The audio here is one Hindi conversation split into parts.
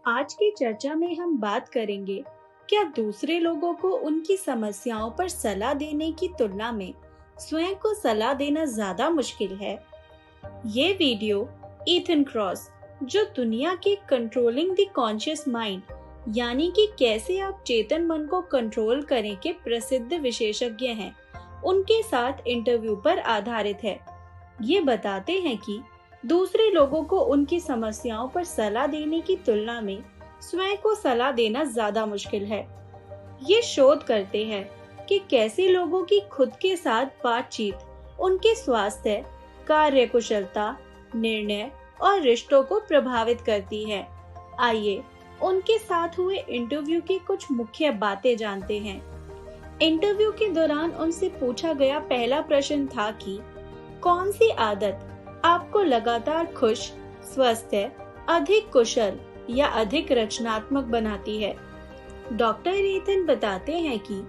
आज की चर्चा में हम बात करेंगे, क्या दूसरे लोगों को उनकी समस्याओं पर सलाह देने की तुलना में स्वयं को सलाह देना ज्यादा मुश्किल है। ये वीडियो ईथन क्रॉस, जो दुनिया के कंट्रोलिंग द कॉन्शियस माइंड यानी कि कैसे आप चेतन मन को कंट्रोल करें के प्रसिद्ध विशेषज्ञ हैं, उनके साथ इंटरव्यू पर आधारित है। ये बताते हैं कि दूसरे लोगों को उनकी समस्याओं पर सलाह देने की तुलना में स्वयं को सलाह देना ज्यादा मुश्किल है। ये शोध करते हैं कि कैसे लोगों की खुद के साथ बातचीत उनके स्वास्थ्य, कार्यकुशलता, निर्णय और रिश्तों को प्रभावित करती है। आइए उनके साथ हुए इंटरव्यू की कुछ मुख्य बातें जानते हैं। इंटरव्यू के दौरान उनसे पूछा गया पहला प्रश्न था कि कौन सी आदत आपको लगातार खुश, स्वस्थ, अधिक कुशल या अधिक रचनात्मक बनाती है। डॉक्टर ईथन बताते हैं कि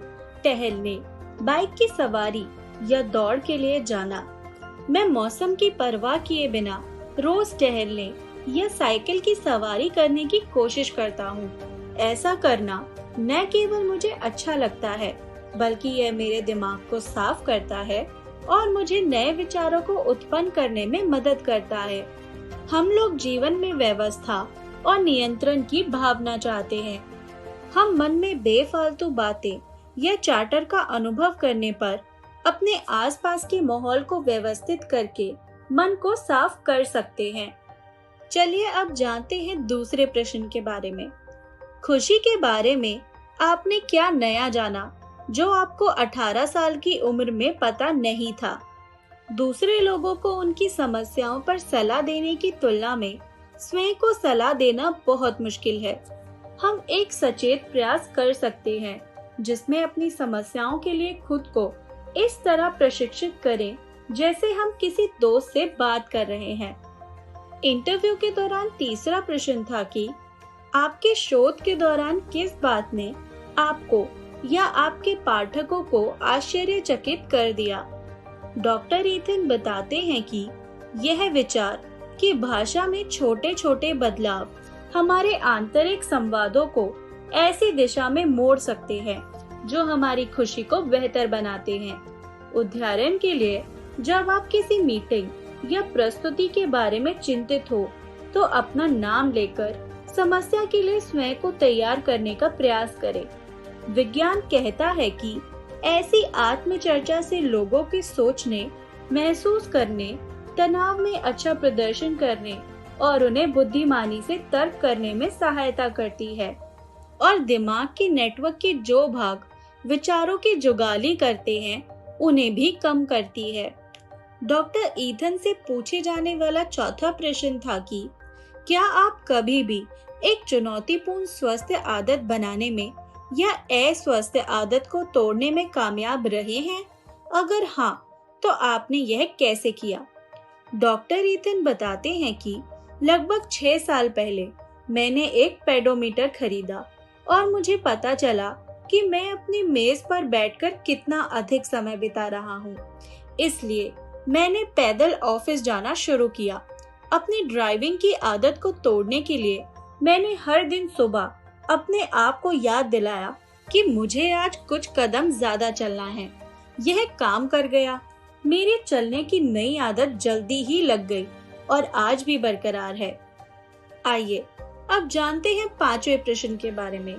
टहलने, बाइक की सवारी या दौड़ के लिए जाना, मैं मौसम की परवाह किए बिना रोज टहलने या साइकिल की सवारी करने की कोशिश करता हूँ। ऐसा करना न केवल मुझे अच्छा लगता है, बल्कि यह मेरे दिमाग को साफ करता है और मुझे नए विचारों को उत्पन्न करने में मदद करता है। हम लोग जीवन में व्यवस्था और नियंत्रण की भावना चाहते हैं। हम मन में बेफालतू बातें या चार्टर का अनुभव करने पर अपने आसपास के माहौल को व्यवस्थित करके मन को साफ कर सकते हैं। चलिए अब जानते हैं दूसरे प्रश्न के बारे में। खुशी के बारे में आपने क्या नया जाना जो आपको 18 साल की उम्र में पता नहीं था? दूसरे लोगों को उनकी समस्याओं पर सलाह देने की तुलना में स्वयं को सलाह देना बहुत मुश्किल है। हम एक सचेत प्रयास कर सकते हैं जिसमें अपनी समस्याओं के लिए खुद को इस तरह प्रशिक्षित करें जैसे हम किसी दोस्त से बात कर रहे हैं। इंटरव्यू के दौरान तीसरा प्रश्न था कि आपके शोध के दौरान किस बात ने आपको या आपके पाठकों को आश्चर्यचकित कर दिया। डॉक्टर ईथन बताते हैं कि यह विचार कि भाषा में छोटे छोटे बदलाव हमारे आंतरिक संवादों को ऐसी दिशा में मोड़ सकते हैं जो हमारी खुशी को बेहतर बनाते हैं। उदाहरण के लिए, जब आप किसी मीटिंग या प्रस्तुति के बारे में चिंतित हो तो अपना नाम लेकर समस्या के लिए स्वयं को तैयार करने का प्रयास करें। विज्ञान कहता है कि ऐसी आत्मचर्चा से लोगों के सोचने, महसूस करने, तनाव में अच्छा प्रदर्शन करने और उन्हें बुद्धिमानी से तर्क करने में सहायता करती है और दिमाग के नेटवर्क के जो भाग विचारों की जुगाली करते हैं उन्हें भी कम करती है। डॉक्टर ईथन से पूछे जाने वाला चौथा प्रश्न था कि क्या आप कभी भी एक चुनौतीपूर्ण स्वस्थ आदत बनाने में या अस्वस्थ आदत को तोड़ने में कामयाब रहे हैं? अगर हाँ, तो आपने यह कैसे किया? डॉक्टर ईथन बताते हैं कि लगभग 6 साल पहले मैंने एक पेडोमीटर खरीदा और मुझे पता चला कि मैं अपनी मेज पर बैठकर कितना अधिक समय बिता रहा हूँ। इसलिए मैंने पैदल ऑफिस जाना शुरू किया। अपनी ड्राइविंग की आदत को तोड़ने के लिए मैंने हर दिन सुबह अपने आप को याद दिलाया कि मुझे आज कुछ कदम ज्यादा चलना है। यह काम कर गया। मेरे चलने की नई आदत जल्दी ही लग गई और आज भी बरकरार है। आइए अब जानते हैं पांचवें प्रश्न के बारे में।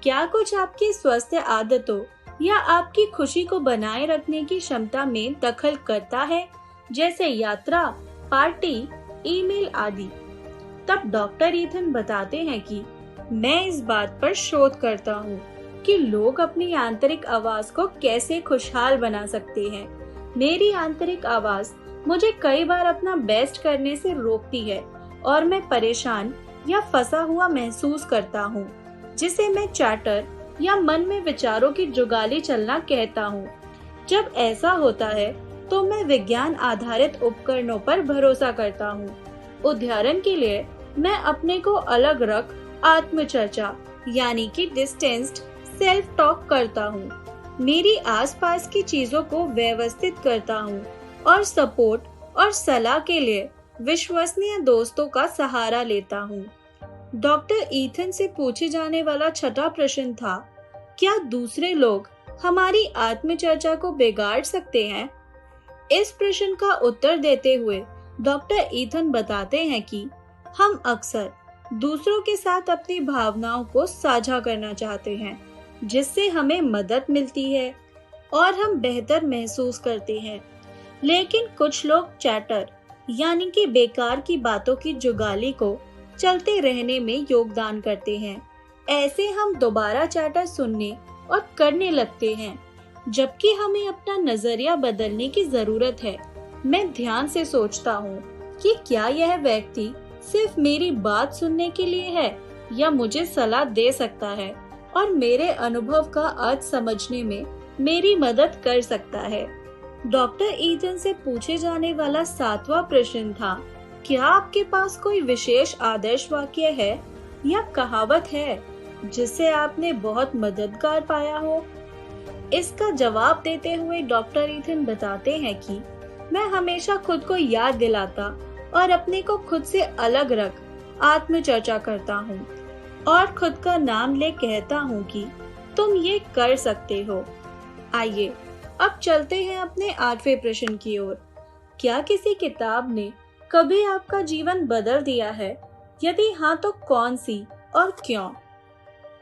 क्या कुछ आपकी स्वस्थ आदतों या आपकी खुशी को बनाए रखने की क्षमता में दखल करता है, जैसे यात्रा, पार्टी, ईमेल आदि? तब डॉक्टर ईथन बताते हैं कि मैं इस बात पर शोध करता हूँ कि लोग अपनी आंतरिक आवाज को कैसे खुशहाल बना सकते हैं। मेरी आंतरिक आवाज मुझे कई बार अपना बेस्ट करने से रोकती है और मैं परेशान या फंसा हुआ महसूस करता हूँ, जिसे मैं चार्टर या मन में विचारों की जुगाली चलना कहता हूँ। जब ऐसा होता है तो मैं विज्ञान आधारित उपकरणों पर भरोसा करता हूँ। उदाहरण के लिए, मैं अपने को अलग रख आत्मचर्चा यानी कि डिस्टेंस्ड सेल्फ टॉक करता हूँ। मेरी आसपास की चीजों को व्यवस्थित करता हूँ और सपोर्ट और सलाह के लिए विश्वसनीय दोस्तों का सहारा लेता हूँ। डॉक्टर ईथन से पूछे जाने वाला छठा प्रश्न था, क्या दूसरे लोग हमारी आत्मचर्चा को बिगाड़ सकते हैं? इस प्रश्न का उत्तर देते हुए डॉक्टर ईथन बताते हैं कि हम अक्सर दूसरों के साथ अपनी भावनाओं को साझा करना चाहते हैं, जिससे हमें मदद मिलती है और हम बेहतर महसूस करते हैं। लेकिन कुछ लोग चैटर यानी कि बेकार की बातों की जुगाली को चलते रहने में योगदान करते हैं। ऐसे हम दोबारा चैटर सुनने और करने लगते हैं, जबकि हमें अपना नजरिया बदलने की जरूरत है। मैं ध्यान से सोचता हूँ कि क्या यह व्यक्ति सिर्फ मेरी बात सुनने के लिए है या मुझे सलाह दे सकता है और मेरे अनुभव का अर्थ समझने में मेरी मदद कर सकता है। डॉक्टर ईथन से पूछे जाने वाला सातवां प्रश्न था, क्या आपके पास कोई विशेष आदर्श वाक्य है या कहावत है जिससे आपने बहुत मददगार पाया हो? इसका जवाब देते हुए डॉक्टर ईथन बताते हैं कि मैं हमेशा खुद को याद दिलाता और अपने को खुद से अलग रख आत्मचर्चा करता हूँ और खुद का नाम ले कहता हूँ कि तुम ये कर सकते हो। आइए अब चलते हैं अपने 8वें प्रश्न की ओर। क्या किसी किताब ने कभी आपका जीवन बदल दिया है? यदि हाँ तो कौन सी और क्यों?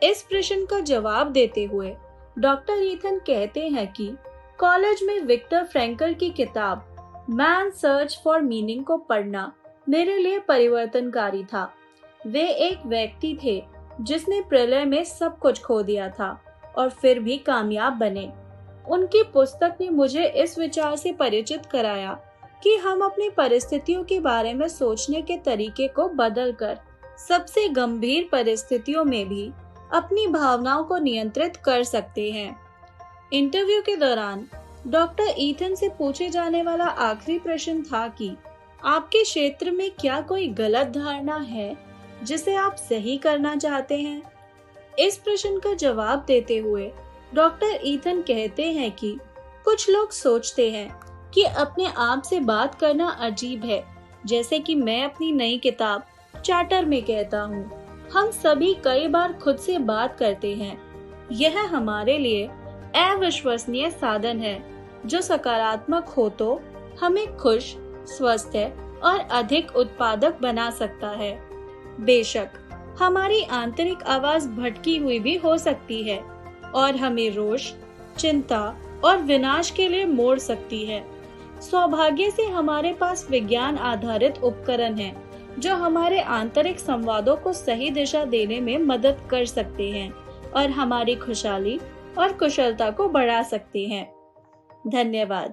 इस प्रश्न का जवाब देते हुए डॉक्टर ईथन कहते हैं कि कॉलेज में विक्टर फ्रैंकल की किताब मैन सर्च फॉर मीनिंग को पढ़ना मेरे लिए परिवर्तनकारी था। वे एक व्यक्ति थे जिसने प्रलय में सब कुछ खो दिया था और फिर भी कामयाब बने। उनकी पुस्तक ने मुझे इस विचार से परिचित कराया कि हम अपनी परिस्थितियों के बारे में सोचने के तरीके को बदलकर सबसे गंभीर परिस्थितियों में भी अपनी भावनाओं को नियंत्रित कर सकते हैं। इंटरव्यू के दौरान डॉक्टर ईथन से पूछे जाने वाला आखिरी प्रश्न था कि आपके क्षेत्र में क्या कोई गलत धारणा है जिसे आप सही करना चाहते हैं? इस प्रश्न का जवाब देते हुए डॉक्टर ईथन कहते हैं कि कुछ लोग सोचते हैं कि अपने आप से बात करना अजीब है, जैसे कि मैं अपनी नई किताब चार्टर में कहता हूँ। हम सभी कई बार खुद से बात करते हैं। यह हमारे लिए अविश्वसनीय साधन है जो सकारात्मक हो तो हमें खुश, स्वस्थ और अधिक उत्पादक बना सकता है। बेशक हमारी आंतरिक आवाज भटकी हुई भी हो सकती है और हमें रोष, चिंता और विनाश के लिए मोड़ सकती है। सौभाग्य से हमारे पास विज्ञान आधारित उपकरण हैं जो हमारे आंतरिक संवादों को सही दिशा देने में मदद कर सकते हैं और हमारी खुशहाली और कुशलता को बढ़ा सकते हैं। धन्यवाद।